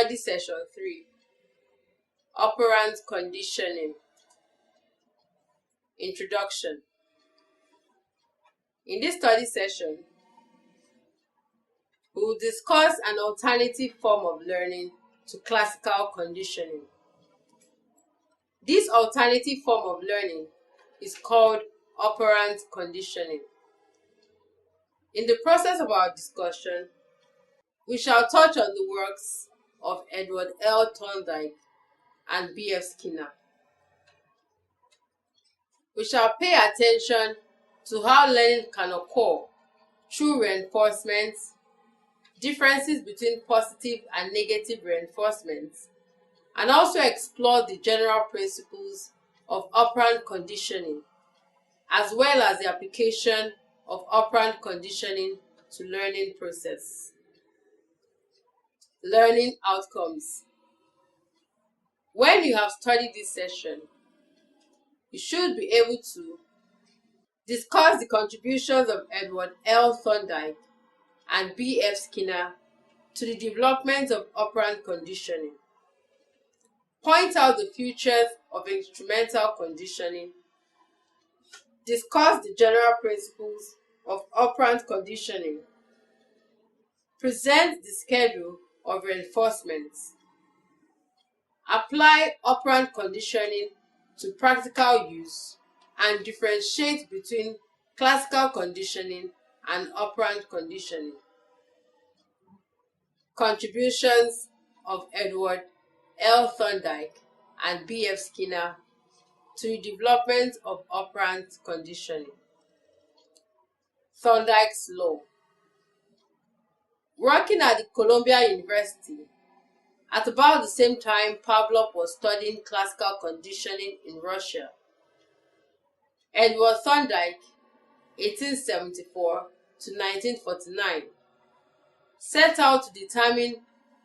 Study Session 3, Operant Conditioning. Introduction. In this study session, we will discuss an alternative form of learning to classical conditioning. This alternative form of learning is called operant conditioning. In the process of our discussion, we shall touch on the works of Edward L. Thorndike and B.F. Skinner. We shall pay attention to how learning can occur through reinforcement, differences between positive and negative reinforcements, and also explore the general principles of operant conditioning, as well as the application of operant conditioning to learning process. Learning outcomes. When you have studied this session, you should be able to discuss the contributions of Edward L. Thorndike and B.F. Skinner to the development of operant conditioning. Point out the features of instrumental conditioning. Discuss the general principles of operant conditioning. Present the schedule of reinforcements. Apply operant conditioning to practical use and differentiate between classical conditioning and operant conditioning. Contributions of Edward L. Thorndike and B.F. Skinner to the development of operant conditioning. Thorndike's law. Working at the Columbia University, at about the same time Pavlov was studying classical conditioning in Russia, Edward Thorndike, 1874 to 1949, set out to determine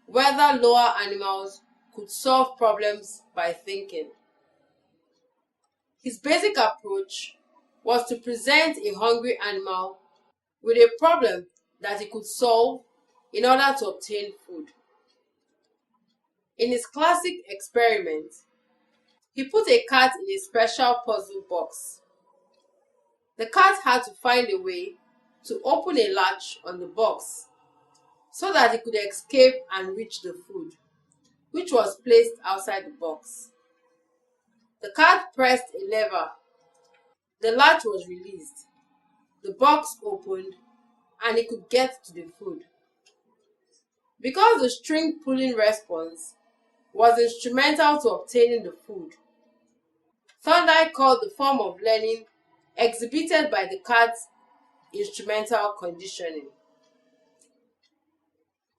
whether lower animals could solve problems by thinking. His basic approach was to present a hungry animal with a problem that he could solve in order to obtain food. In his classic experiment, he put a cat in a special puzzle box. The cat had to find a way to open a latch on the box so that it could escape and reach the food, which was placed outside the box. The cat pressed a lever. The latch was released. The box opened and it could get to the food. Because the string pulling response was instrumental to obtaining the food, Thorndike called the form of learning exhibited by the cat's instrumental conditioning.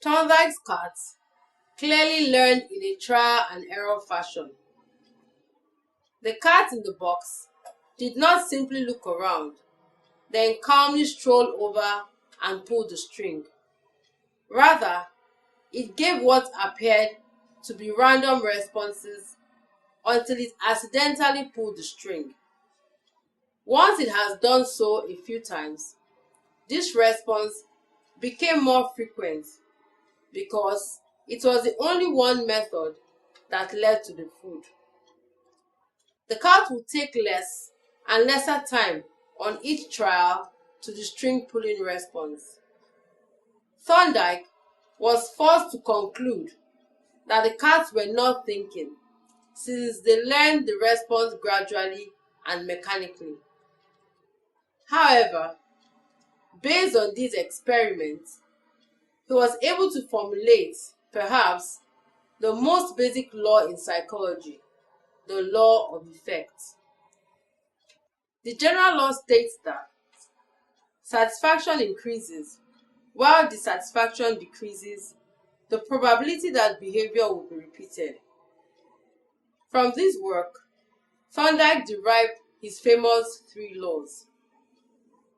Thorndike's cat clearly learned in a trial and error fashion. The cat in the box did not simply look around, then calmly stroll over and pull the string. Rather, it gave what appeared to be random responses until it accidentally pulled the string. Once it has done so a few times, this response became more frequent because it was the only one method that led to the food. The cat would take less and lesser time on each trial to the string pulling response. Thorndike was forced to conclude that the cats were not thinking, since they learned the response gradually and mechanically. However, based on these experiments, he was able to formulate, perhaps, the most basic law in psychology, the law of effect. The general law states that satisfaction increases while dissatisfaction decreases the probability that behavior will be repeated. From this work, Thorndike derived his famous three laws.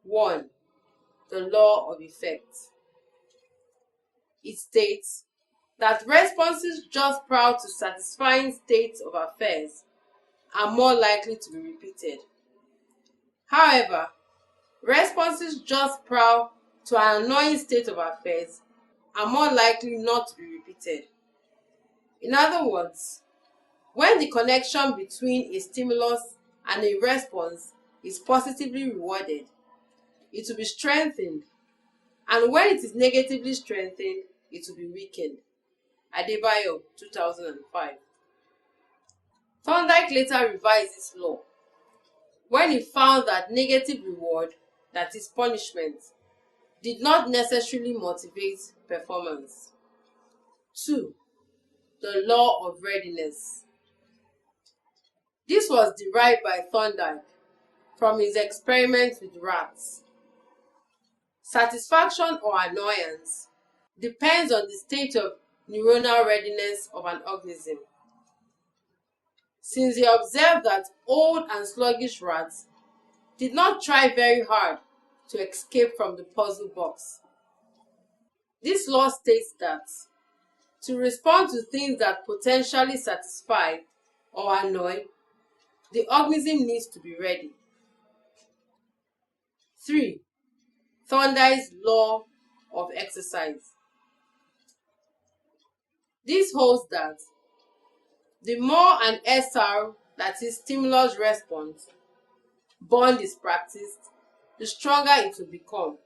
1. The law of effect. It states that responses just prior to satisfying states of affairs are more likely to be repeated. However, responses just prior to an annoying state of affairs are more likely not to be repeated. In other words, when the connection between a stimulus and a response is positively rewarded, it will be strengthened, and when it is negatively strengthened, it will be weakened. Adebayo, 2005. Thorndike later revised this law when he found that negative reward, that is punishment, did not necessarily motivate performance. 2. The law of readiness. This was derived by Thorndike from his experiments with rats. Satisfaction or annoyance depends on the state of neuronal readiness of an organism. Since he observed that old and sluggish rats did not try very hard to escape from the puzzle box. This law states that to respond to things that potentially satisfy or annoy, the organism needs to be ready. 3. Thorndike's law of exercise. This holds that the more an SR, that is stimulus response, bond is practiced, the stronger it will become.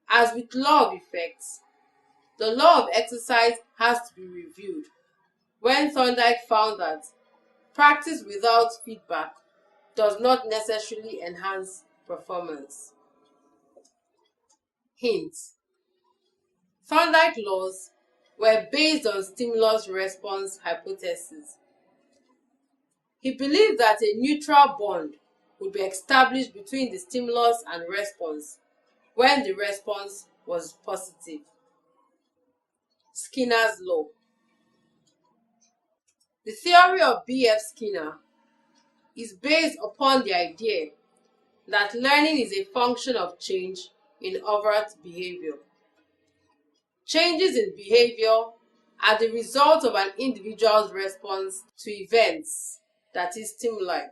As with law of effects, the law of exercise has to be reviewed when Thorndike found that practice without feedback does not necessarily enhance performance. Hint: Thorndike laws were based on stimulus response hypothesis. He believed that a neutral bond would be established between the stimulus and response when the response was positive. Skinner's law. The theory of B.F. Skinner is based upon the idea that learning is a function of change in overt behavior. Changes in behavior are the result of an individual's response to events, that is stimuli,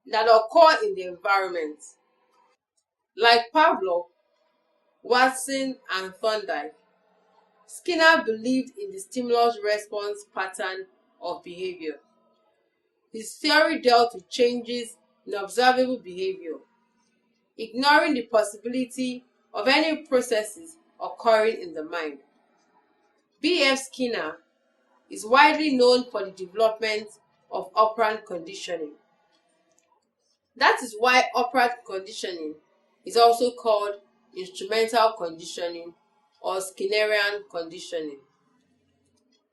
that occur in the environment. Like Pavlov, Watson, and Thorndike, Skinner believed in the stimulus-response pattern of behavior. His theory dealt with changes in observable behavior, ignoring the possibility of any processes occurring in the mind. B.F. Skinner is widely known for the development of operant conditioning. That is why operant conditioning is also called instrumental conditioning or Skinnerian conditioning.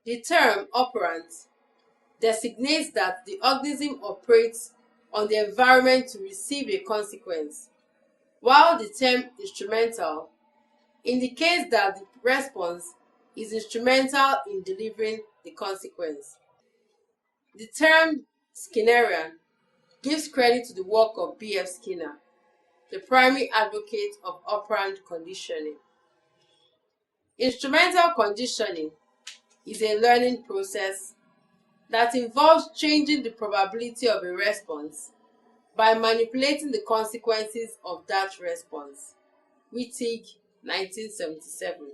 The term operant designates that the organism operates on the environment to receive a consequence, while the term instrumental indicates that the response is instrumental in delivering the consequence. The term Skinnerian gives credit to the work of B.F. Skinner, the primary advocate of operant conditioning. Instrumental conditioning is a learning process that involves changing the probability of a response by manipulating the consequences of that response. Wittig, 1977.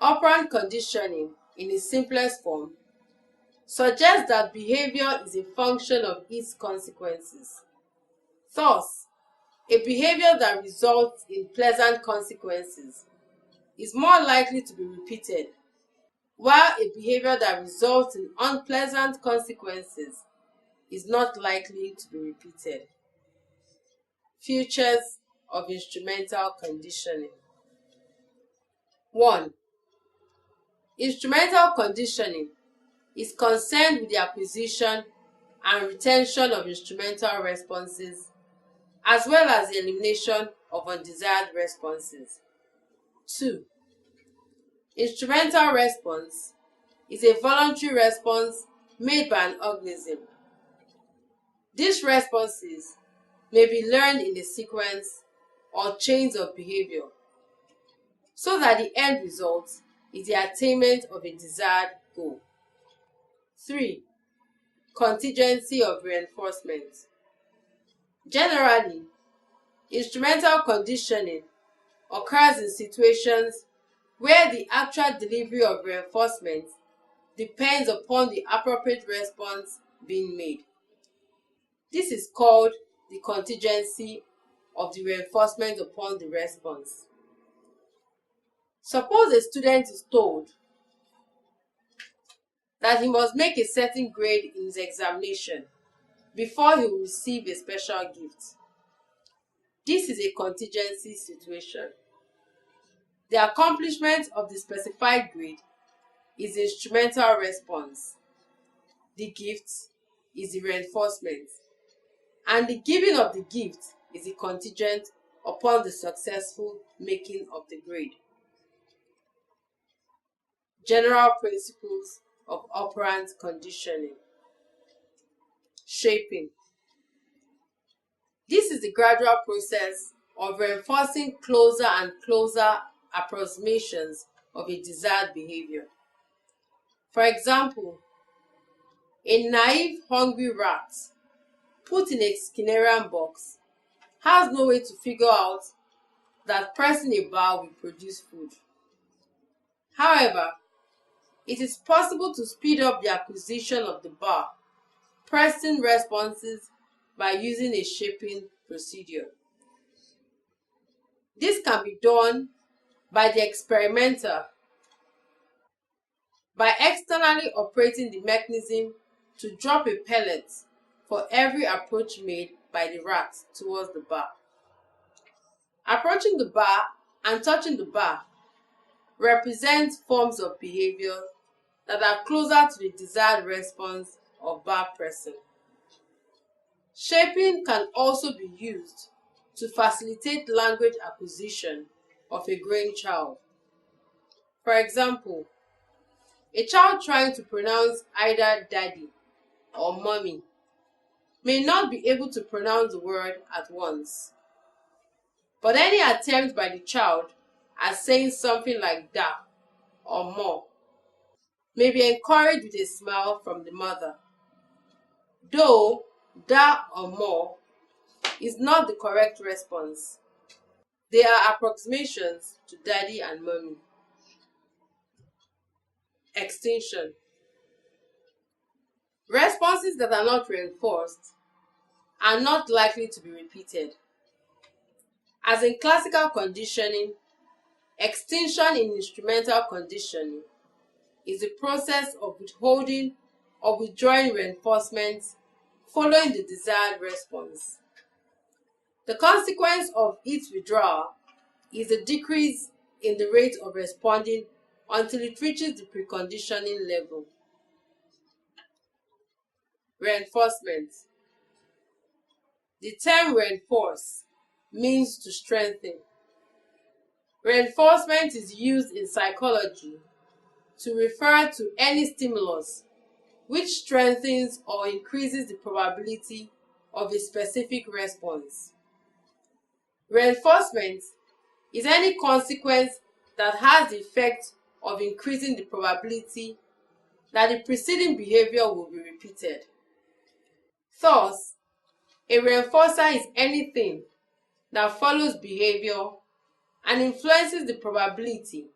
Operant conditioning, in its simplest form, suggests that behavior is a function of its consequences. Thus, a behavior that results in pleasant consequences is more likely to be repeated, while a behavior that results in unpleasant consequences is not likely to be repeated. Features of instrumental conditioning. 1. Instrumental conditioning is concerned with the acquisition and retention of instrumental responses, as well as the elimination of undesired responses. 2. Instrumental response is a voluntary response made by an organism. These responses may be learned in a sequence or chains of behavior, so that the end result is the attainment of a desired goal. 3. Contingency of reinforcement. Generally, instrumental conditioning occurs in situations where the actual delivery of reinforcement depends upon the appropriate response being made. This is called the contingency of the reinforcement upon the response. Suppose a student is told that he must make a certain grade in his examination before he will receive a special gift. This is a contingency situation. The accomplishment of the specified grade is the instrumental response. The gift is the reinforcement. And the giving of the gift is the contingent upon the successful making of the grade. General principles of operant conditioning. Shaping. This is the gradual process of reinforcing closer and closer approximations of a desired behavior. For example, a naive, hungry rat put in a Skinnerian box has no way to figure out that pressing a bar will produce food. However, it is possible to speed up the acquisition of the bar, pressing responses by using a shaping procedure. This can be done by the experimenter by externally operating the mechanism to drop a pellet for every approach made by the rat towards the bar. Approaching the bar and touching the bar represent forms of behavior that are closer to the desired response of bar pressing. Shaping can also be used to facilitate language acquisition of a growing child. For example, a child trying to pronounce either daddy or mommy may not be able to pronounce the word at once. But any attempt by the child at saying something like da or mo may be encouraged with a smile from the mother. Though da or mo is not the correct response, they are approximations to daddy and mommy. Extinction. Responses that are not reinforced are not likely to be repeated. As in classical conditioning, extinction in instrumental conditioning is the process of withholding or withdrawing reinforcements following the desired response. The consequence of its withdrawal is a decrease in the rate of responding until it reaches the preconditioning level. Reinforcement. The term reinforce means to strengthen. Reinforcement is used in psychology to refer to any stimulus which strengthens or increases the probability of a specific response. Reinforcement is any consequence that has the effect of increasing the probability that the preceding behavior will be repeated. Thus, a reinforcer is anything that follows behavior and influences the probability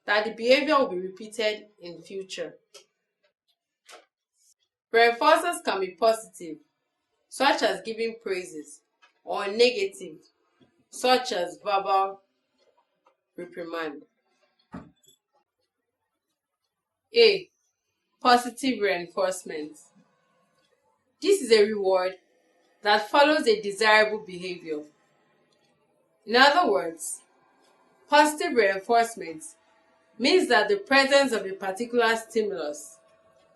that the behavior will be repeated in future. Reinforcers can be positive, such as giving praises, or negative, such as verbal reprimand. A. Positive reinforcement. This is a reward that follows a desirable behavior. In other words, positive reinforcement means that the presence of a particular stimulus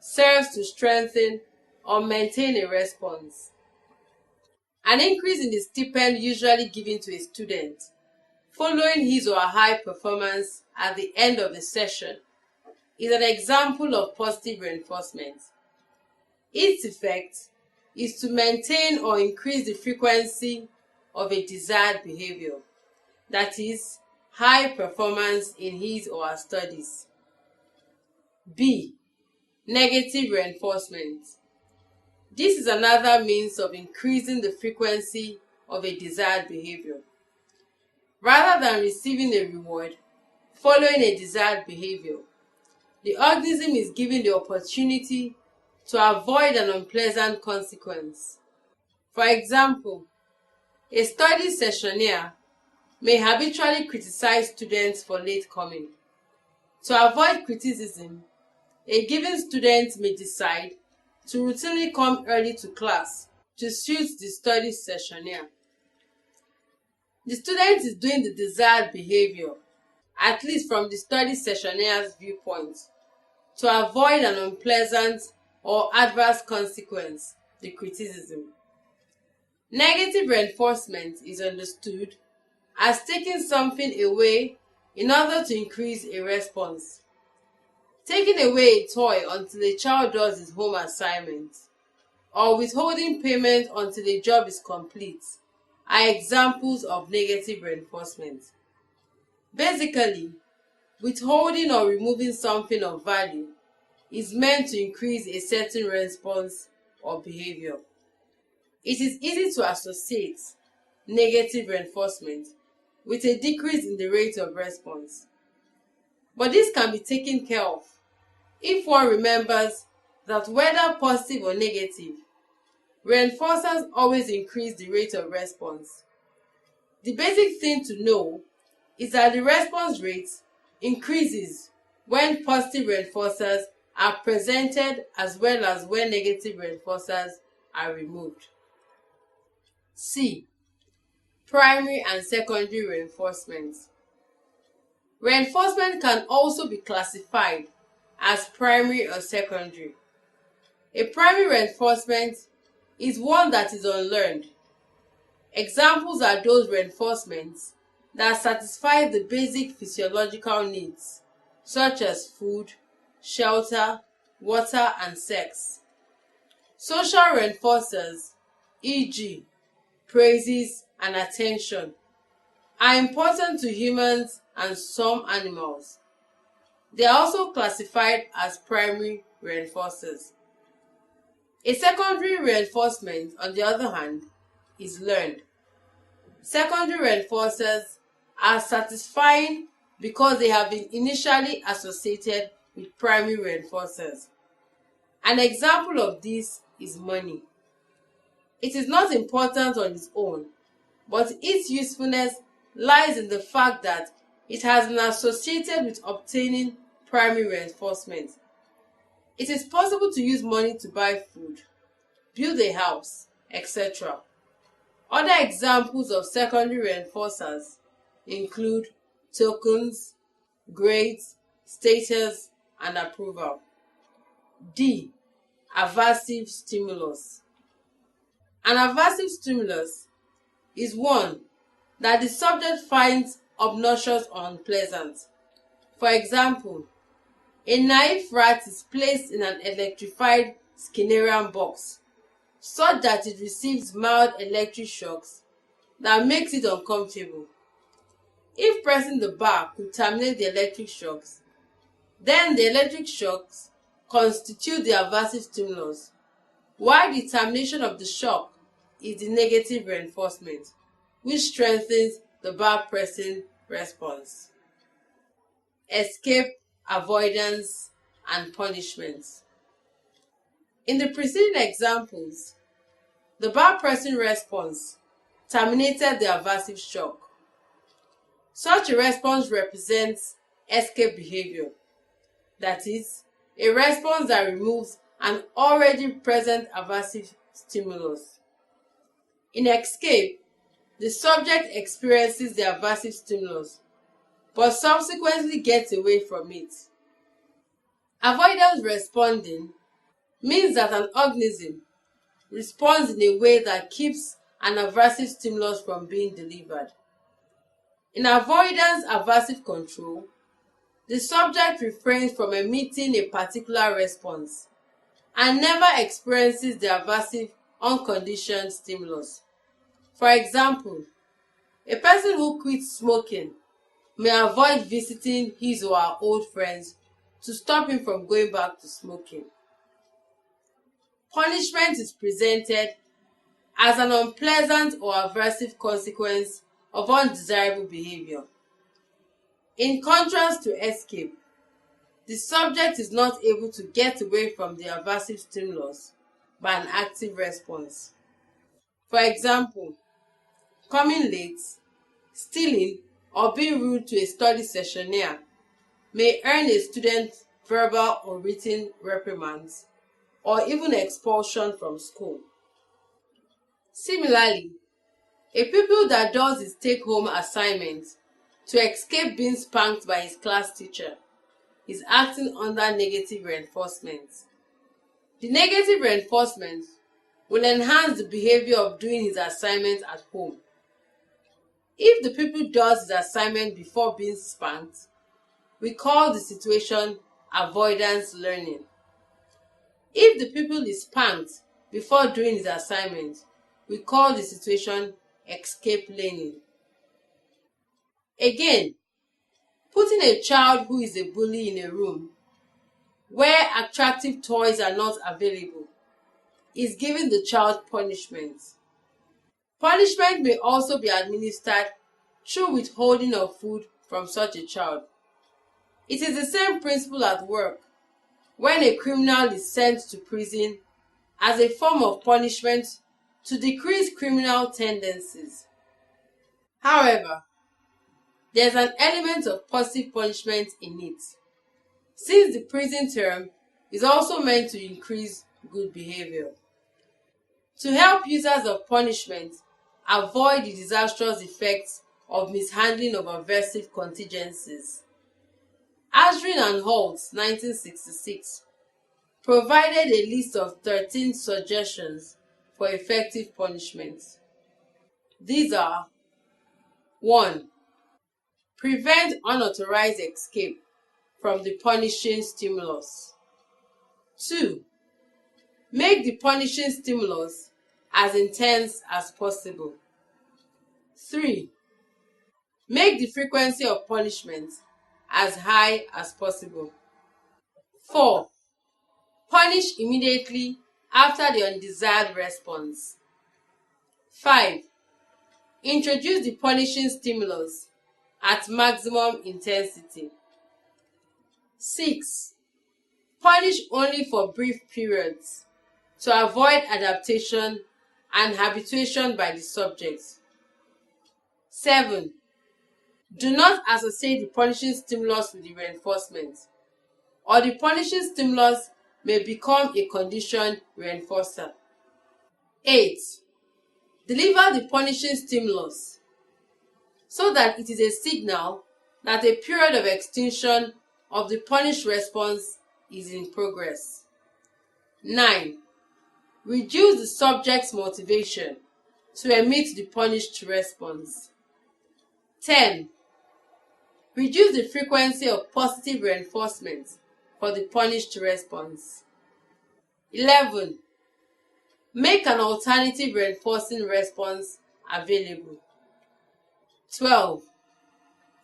serves to strengthen or maintain a response. An increase in the stipend usually given to a student following his or her high performance at the end of the session is an example of positive reinforcement. Its effect is to maintain or increase the frequency of a desired behavior, that is, high performance in his or her studies. B. Negative reinforcement. This is another means of increasing the frequency of a desired behavior. Rather than receiving a reward following a desired behavior, the organism is given the opportunity to avoid an unpleasant consequence. For example, a study sessionaire may habitually criticize students for late coming. To avoid criticism, a given student may decide to routinely come early to class to suit the study sessionaire. The student is doing the desired behavior, at least from the study sessionaire's viewpoint, to avoid an unpleasant or adverse consequence, the criticism. Negative reinforcement is understood as taking something away in order to increase a response. Taking away a toy until a child does his home assignment, or withholding payment until a job is complete, are examples of negative reinforcement. Basically, withholding or removing something of value is meant to increase a certain response or behavior. It is easy to associate negative reinforcement with a decrease in the rate of response. But this can be taken care of if one remembers that whether positive or negative, reinforcers always increase the rate of response. The basic thing to know is that the response rate increases when positive reinforcers are presented as well as when negative reinforcers are removed. C. Primary and secondary reinforcement. Reinforcement can also be classified as primary or secondary. A primary reinforcement is one that is unlearned. Examples are those reinforcements that satisfy the basic physiological needs, such as food, shelter, water, and sex. Social reinforcers, e.g., praises and attention, are important to humans and some animals. They are also classified as primary reinforcers. A secondary reinforcement, on the other hand, is learned. Secondary reinforcers are satisfying because they have been initially associated with primary reinforcers. An example of this is money. It is not important on its own, but its usefulness lies in the fact that it has been associated with obtaining primary reinforcement. It is possible to use money to buy food, build a house, etc. Other examples of secondary reinforcers include tokens, grades, status, and approval. D. Aversive stimulus. An aversive stimulus is one that the subject finds obnoxious or unpleasant. For example, a naive rat is placed in an electrified Skinnerian box such that it receives mild electric shocks that makes it uncomfortable. If pressing the bar could terminate the electric shocks, then the electric shocks constitute the aversive stimulus, while the termination of the shock is the negative reinforcement, which strengthens the bar pressing response. Escape, avoidance, and punishment. In the preceding examples, the bar pressing response terminated the aversive shock. Such a response represents escape behavior, that is, a response that removes an already present aversive stimulus. In escape, the subject experiences the aversive stimulus, but subsequently gets away from it. Avoidance responding means that an organism responds in a way that keeps an aversive stimulus from being delivered. In avoidance aversive control, the subject refrains from emitting a particular response and never experiences the aversive unconditioned stimulus. For example, a person who quits smoking may avoid visiting his or her old friends to stop him from going back to smoking. Punishment is presented as an unpleasant or aversive consequence of undesirable behavior. In contrast to escape, the subject is not able to get away from the aversive stimulus by an active response. For example, coming late, stealing, or being rude to a study sessionaire may earn a student verbal or written reprimands or even expulsion from school. Similarly, a pupil that does his take-home assignment to escape being spanked by his class teacher is acting under negative reinforcement. The negative reinforcement will enhance the behavior of doing his assignment at home. If the pupil does his assignment before being spanked, we call the situation avoidance learning. If the pupil is spanked before doing his assignment, we call the situation escape learning. Again, putting a child who is a bully in a room where attractive toys are not available is giving the child punishment. Punishment may also be administered through withholding of food from such a child. It is the same principle at work when a criminal is sent to prison as a form of punishment to decrease criminal tendencies. However, there is an element of positive punishment in it, since the prison term is also meant to increase good behavior. To help users of punishment avoid the disastrous effects of mishandling of aversive contingencies, Azrin and Holt, 1966, provided a list of 13 suggestions for effective punishment. These are: 1. Prevent unauthorized escape from the punishing stimulus. 2. Make the punishing stimulus as intense as possible. 3. Make the frequency of punishment as high as possible. 4. Punish immediately after the undesired response. 5. Introduce the punishing stimulus at maximum intensity. 6. Punish only for brief periods to avoid adaptation and habituation by the subject. 7. Do not associate the punishing stimulus with the reinforcement, or the punishing stimulus may become a conditioned reinforcer. 8. Deliver the punishing stimulus so that it is a signal that a period of extinction of the punished response is in progress. 9. Reduce the subject's motivation to emit the punished response. 10. Reduce the frequency of positive reinforcement for the punished response. 11. Make an alternative reinforcing response available. 12.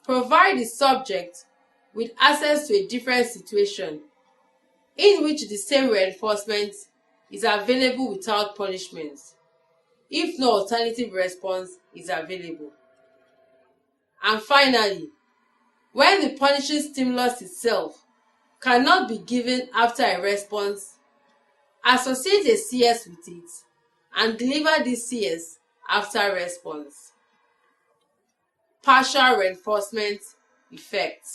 Provide the subject with access to a different situation in which the same reinforcement is available without punishment, if no alternative response is available. And finally, when the punishing stimulus itself cannot be given after a response, associate a CS with it and deliver this CS after response. Partial reinforcement effect.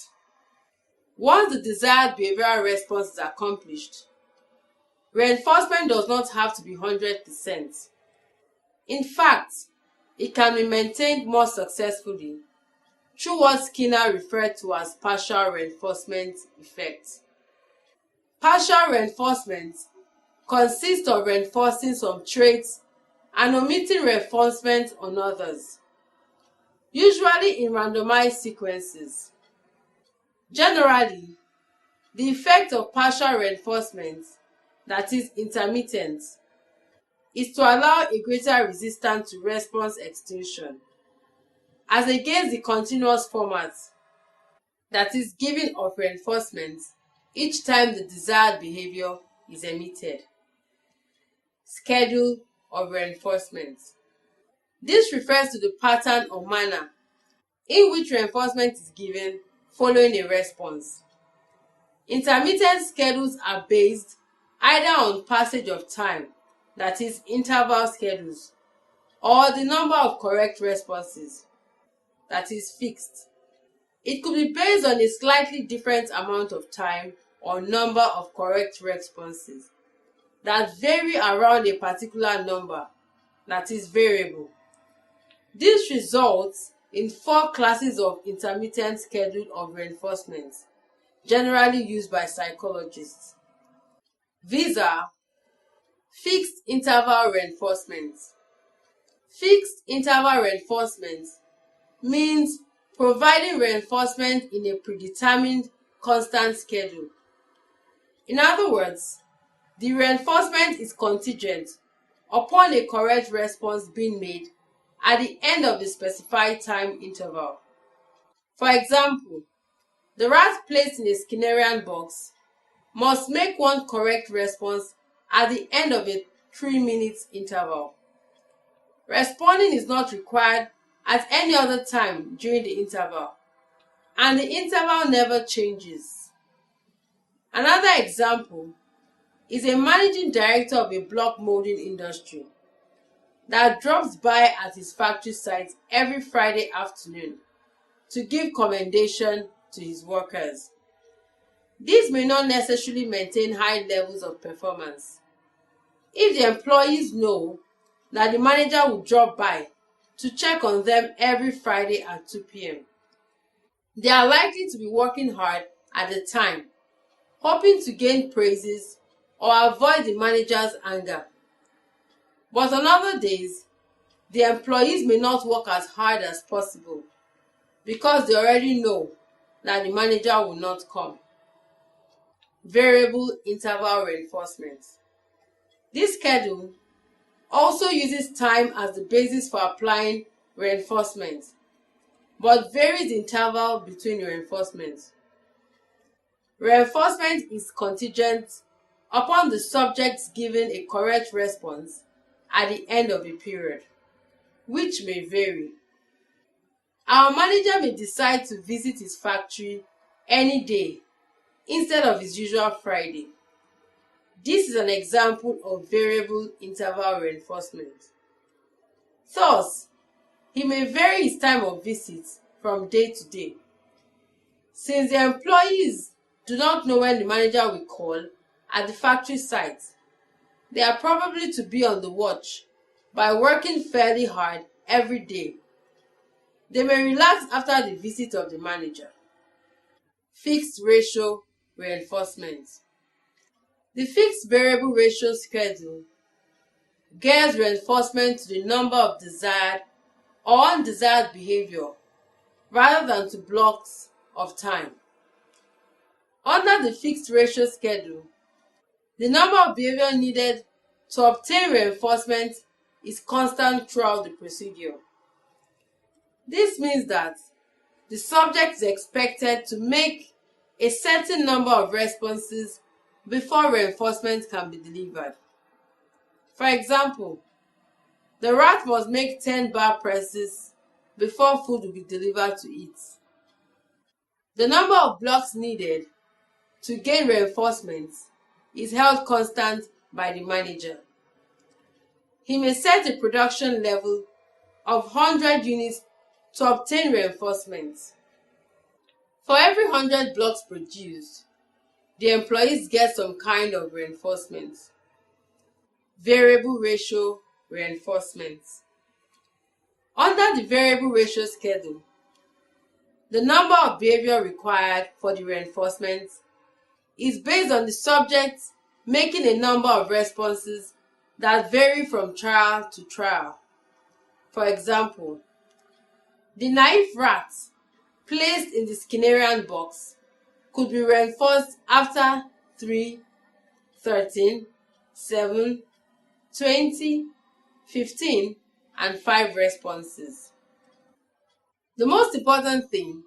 Once the desired behavioral response is accomplished, reinforcement does not have to be 100%. In fact, it can be maintained more successfully through what Skinner referred to as partial reinforcement effect. Partial reinforcement consists of reinforcing some traits and omitting reinforcement on others, usually in randomized sequences. Generally, the effect of partial reinforcement, that is intermittent, is to allow a greater resistance to response extinction, as against the continuous format, that is giving of reinforcement each time the desired behavior is emitted. Schedule of reinforcement. This refers to the pattern or manner in which reinforcement is given following a response. Intermittent schedules are based either on passage of time, that is interval schedules, or the number of correct responses, that is fixed. It could be based on a slightly different amount of time or number of correct responses that vary around a particular number, that is variable. This results in 4 classes of intermittent schedule of reinforcement, generally used by psychologists. These are fixed interval reinforcement. Fixed interval reinforcement means providing reinforcement in a predetermined constant schedule. In other words, the reinforcement is contingent upon a correct response being made at the end of the specified time interval. For example, the rat placed in a Skinnerian box must make one correct response at the end of a 3-minute interval. Responding is not required at any other time during the interval, and the interval never changes. Another example is a managing director of a block molding industry that drops by at his factory site every Friday afternoon to give commendation to his workers. This may not necessarily maintain high levels of performance. If the employees know that the manager will drop by to check on them every Friday at 2 p.m., they are likely to be working hard at the time, hoping to gain praises or avoid the manager's anger. But on other days, the employees may not work as hard as possible because they already know that the manager will not come. Variable interval reinforcement. This schedule also uses time as the basis for applying reinforcement, but varies the interval between reinforcements. Reinforcement is contingent upon the subject giving a correct response at the end of a period, which may vary. Our manager may decide to visit his factory any day instead of his usual Friday. This is an example of variable interval reinforcement. Thus, he may vary his time of visit from day to day. Since the employees do not know when the manager will call at the factory site, they are probably to be on the watch by working fairly hard every day. They may relax after the visit of the manager. Fixed ratio reinforcement. The fixed variable ratio schedule gears reinforcement to the number of desired or undesired behavior rather than to blocks of time. Under the fixed ratio schedule, the number of behavior needed to obtain reinforcement is constant throughout the procedure. This means that the subject is expected to make a certain number of responses before reinforcement can be delivered. For example, the rat must make 10 bar presses before food will be delivered to it. The number of blocks needed to gain reinforcement is held constant by the manager. He may set a production level of 100 units to obtain reinforcement. For every 100 blocks produced, the employees get some kind of reinforcement. Variable ratio reinforcement. Under the variable ratio schedule, the number of behavior required for the reinforcement is based on the subject making a number of responses that vary from trial to trial. For example, the naive rat placed in the Skinnerian box could be reinforced after 3, 13, 7, 20, 15, and 5 responses. The most important thing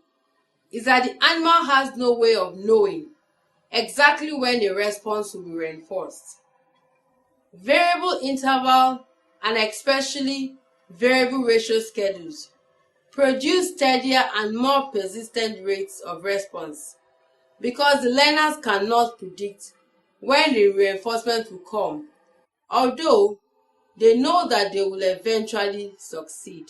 is that the animal has no way of knowing exactly when a response will be reinforced. Variable interval and especially variable ratio schedules produce steadier and more persistent rates of response because the learners cannot predict when the reinforcement will come, although they know that they will eventually succeed.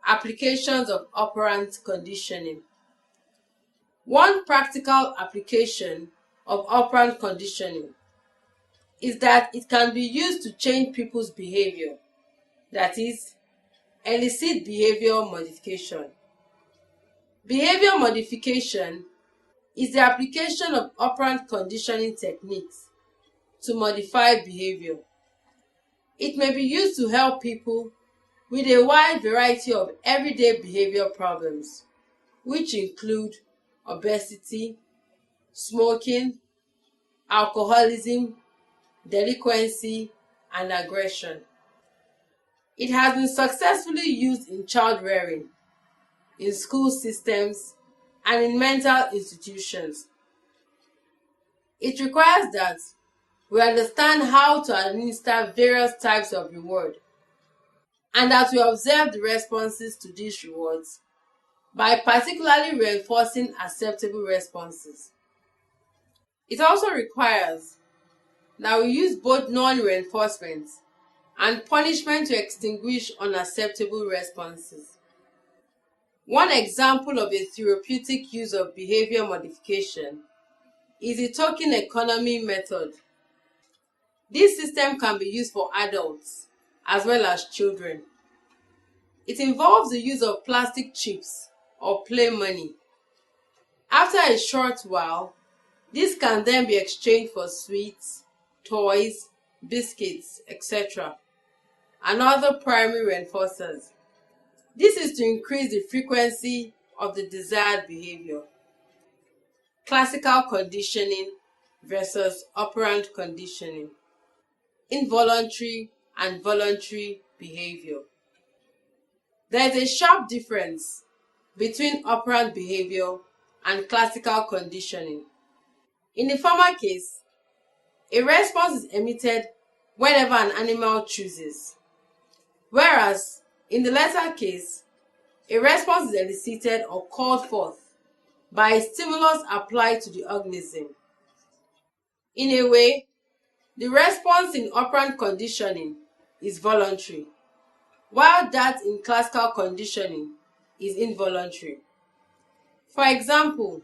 Applications of operant conditioning. One practical application of operant conditioning is that it can be used to change people's behavior, that is, elicit behavior modification. Behavior modification is the application of operant conditioning techniques to modify behavior. It may be used to help people with a wide variety of everyday behavior problems, which include obesity, smoking, alcoholism, delinquency, and aggression. It has been successfully used in child rearing, in school systems, and in mental institutions. It requires that we understand how to administer various types of reward, and that we observe the responses to these rewards by particularly reinforcing acceptable responses. It also requires that we use both non-reinforcement and punishment to extinguish unacceptable responses. One example of a therapeutic use of behavior modification is the token economy method. This system can be used for adults as well as children. It involves the use of plastic chips or play money. After a short while, this can then be exchanged for sweets, toys, biscuits, etc., and other primary reinforcers. This is to increase the frequency of the desired behavior. Classical conditioning versus operant conditioning. Involuntary and voluntary behavior. There is a sharp difference between operant behavior and classical conditioning. In the former case, a response is emitted whenever an animal chooses, whereas in the latter case, a response is elicited or called forth by a stimulus applied to the organism. In a way, the response in operant conditioning is voluntary, while that in classical conditioning is involuntary. For example,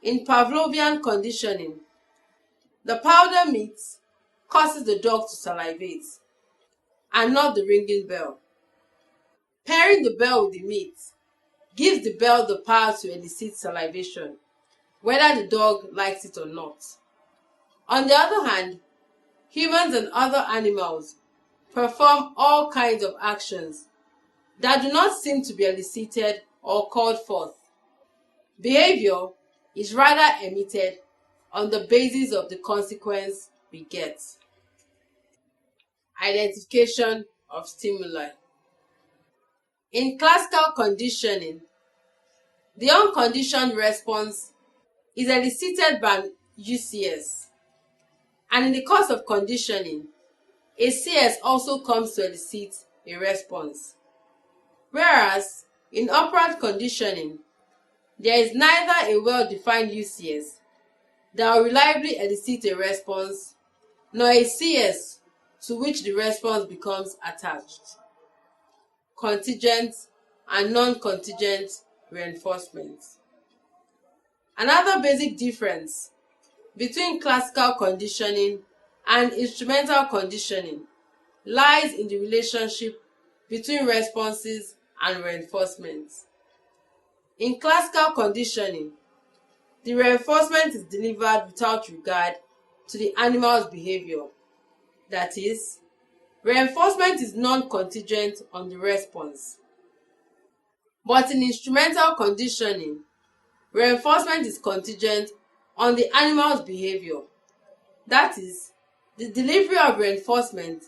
in Pavlovian conditioning, the powder meat causes the dog to salivate, and not the ringing bell. Pairing the bell with the meat gives the bell the power to elicit salivation, whether the dog likes it or not. On the other hand, humans and other animals perform all kinds of actions that do not seem to be elicited or called forth. Behavior is rather emitted on the basis of the consequence we get. Identification of stimuli. In classical conditioning, the unconditioned response is elicited by UCS, and in the course of conditioning, a CS also comes to elicit a response. Whereas in operant conditioning, there is neither a well-defined UCS that will reliably elicit a response, nor a CS to which the response becomes attached. Contingent and non-contingent reinforcement. Another basic difference between classical conditioning and instrumental conditioning lies in the relationship between responses and reinforcements. In classical conditioning, the reinforcement is delivered without regard to the animal's behavior. That is, reinforcement is non-contingent on the response. But in instrumental conditioning, reinforcement is contingent on the animal's behavior. That is, the delivery of reinforcement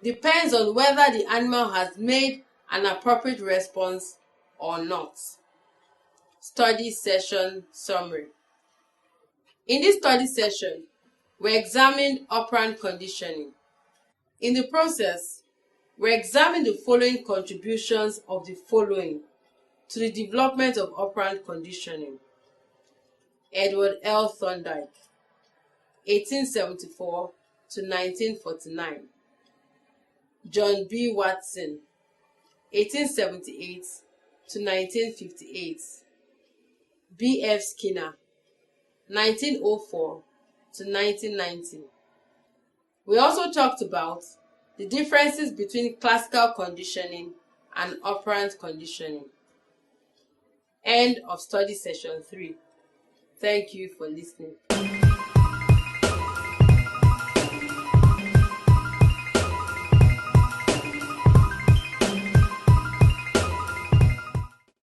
depends on whether the animal has made an appropriate response or not. Study session summary. In this study session, we examined operant conditioning. In the process, we examined the following contributions of the following to the development of operant conditioning. Edward L. Thorndike, 1874 to 1949. John B. Watson, 1878 to 1958. B. F. Skinner, 1904 to 1990. We also talked about the differences between classical conditioning and operant conditioning. End of study session 3. Thank you for listening.